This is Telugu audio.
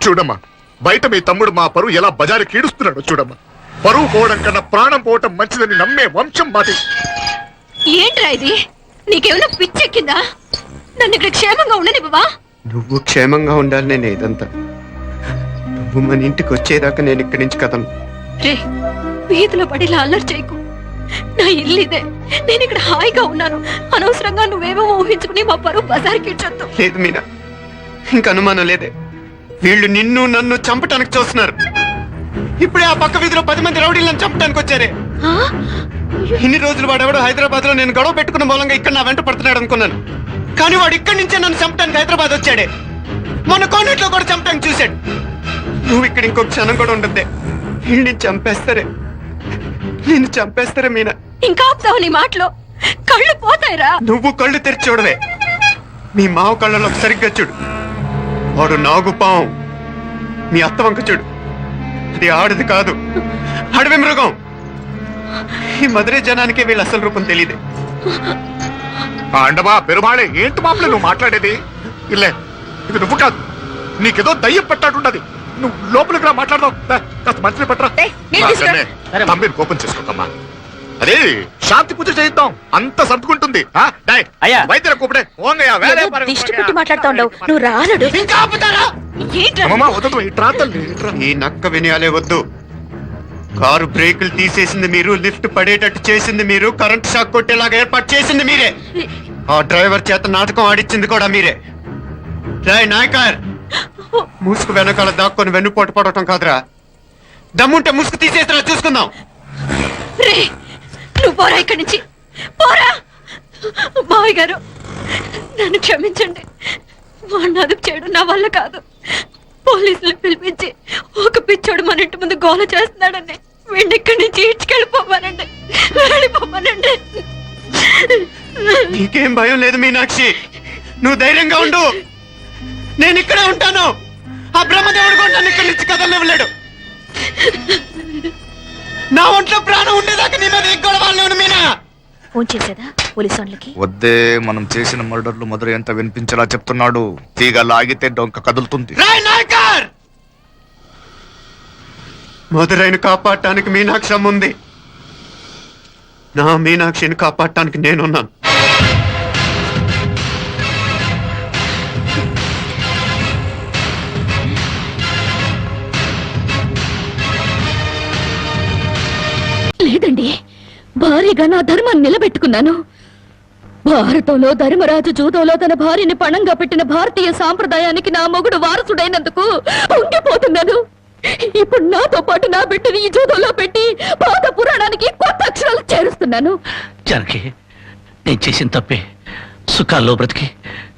చూడమ్మా, బయట మీ తమ్ముడు మా పరువు ఎలా బజారు కీడుస్తున్నాడో చూడమ్మా. పరువు పోవడం కన్నా ప్రాణం పోవటం మంచిదని నమ్మే వంశం మాది. ఏంట్రా ఇది? నీకేమైనా పిచ్చెక్కిందా? నన్ను ఇక్కడ క్షేమంగా ఉండనివ్వవా? నువ్వు క్షేమంగా ఉండాలి. నేను ఇదంతా నువ్వు మన ఇంటికి వచ్చేదాకా నేను ఇక్కడి నుంచి కదను. రే, వీధిలో పడి ఇలా అల్లరి చేయకు. నా ఇల్లు ఇదే, నేను ఇక్కడ హాయిగా ఉన్నాను. అనవసరంగా నువ్వేమో ఊహించుకుని మా పరువు బజార్కి ఇచ్చొద్దు. లేదు మీనా, ఇంక అనుమానం లేదే. వీళ్ళు నిన్ను నన్ను చంపటానికి చూస్తున్నారు. ఇప్పుడే ఆ పక్క వీధిలో 10 మంది రౌడీలను చంపడానికి వచ్చారే. ఇన్ని రోజులు వాడెవడో హైదరాబాద్ లో నేను గొడవ పెట్టుకున్న మూలంగా ఇక్కడ నా వెంట పడుతున్నాడు అనుకున్నాను. కానీ వాడు ఇక్కడి నుంచే నన్ను చంపడానికి హైదరాబాద్ వచ్చాడే. మొన్న కోనేట్లో కూడా చంపడానికి చూశాడు. నువ్వు ఇక్కడ ఇంకొక క్షణం కూడా ఉండద్దే. వీళ్ళని చంపేస్తారే, నేను చంపేస్తారా మీనా? ఇంకా ఆపుతావు నీ మాటలో? కళ్ళు పోతాయిరా. నువ్వు కళ్ళు తెరిచి చూడవే. మీ మావ కళ్ళలో సరిగ్గా చూడు. వాడు నాగుపాం. మీ అత్త వంక చూడు, అది ఆడది కాదు, అడవి మృగం. ఈ మధురై జనానికి వీళ్ళ అసలు రూపం తెలియదు. అండమా పెరుమాళే, ఏంటి మామూలు నువ్వు మాట్లాడేది? ఇల్లే, ఇది నువ్వు కాదు, నీకేదో దయ్యం పట్టాడున్నది. నువ్వు లోపలికి రా, మాట్లాడదాం. కాస్త మంచిని పట్టరా. తమ్మిని కోపం చేసుకోకమ్మా. అదే శాంతి పూజ చేయిద్దాం, అంత సర్దుకుంటుంది. వైద్యుల కూపడే దిష్టి పెట్టి మాట్లాడుతూ ఉండవు. నువ్వు రానడు. ఈ నక్క వినయాలే వద్దు. కారు బ్రేకులు తీసేసింది మీరు, లిఫ్ట్ పడేటట్టు చేసింది మీరు, కరెంట్ షాక్ కొట్టేలాగా ఏర్పాటు చేసింది మీరే, ఆ డ్రైవర్ చేత నాటకం ఆడిచ్చింది కూడా మీరే. నాయకర్, ముసుగు వెనకాల దాక్కొని వెన్నుపోటు పడటం కాదురా. దమ్ముంటే ముసుగు తీసేసినా చూసుకుందాం. నువ్వు పోరా ఇక్కడి నుంచి, పోరా. మావయ్య గారు, నన్ను క్షమించండి. వాడిని అదుపు చేయడం నా వల్ల కాదు. పోలీసులు పిలిపించి ఒక పిచ్చోడు మన ఇంటి ముందు గోల చేస్తున్నాడని వీడిని ఇక్కడి నుంచి ఈడ్చుకెళ్ళిపోమానండి, వెళ్ళిపోమానండి. నీకేం భయం లేదు మీనాక్షి, నువ్వు ధైర్యంగా ఉండు. నేను ఇక్కడే ఉంటాను. ఆ బ్రహ్మదేవుడు కూడా నన్ను ఇక్కడి నుంచి కదలనివ్వలేడు. నా ఒంట్లో ప్రాణం ఉండేదాకా నీ మీద ఎగ్గొడవాళ్ళు. మీనా ఫోన్ చేసేదా పోలీసు వాళ్ళకి? వద్దే, మనం చేసిన మర్డర్లు మధుర ఎంత వినిపించేలా చెప్తున్నాడు. తీగ లాగితే డొంక కదులుతుంది. మధురైని కాపాడటానికి మీనాక్షి అమ్మ ఉంది. నా మీనాక్షిని కాపాడటానికి నేనున్నాను. లేదండి, భారీగా నా ధర్మాన్ని నిలబెట్టుకున్నాను. భారతంలో ధర్మరాజు జూదంలో తన భార్యని పణంగా పెట్టిన భారతీయ సాంప్రదాయానికి నా మొగుడు వారసుడైనందుకు పొంగిపోతున్నాను. ఇప్పుడు నాతో పాటు నా బిడ్డని ఈ జూదంలో పెట్టి పాత పురాణానికి కొత్త అక్షరాలు చేరుస్తున్నాను. జనకి, నేను చేసిన తప్పే. సుఖాల్లో బ్రతికి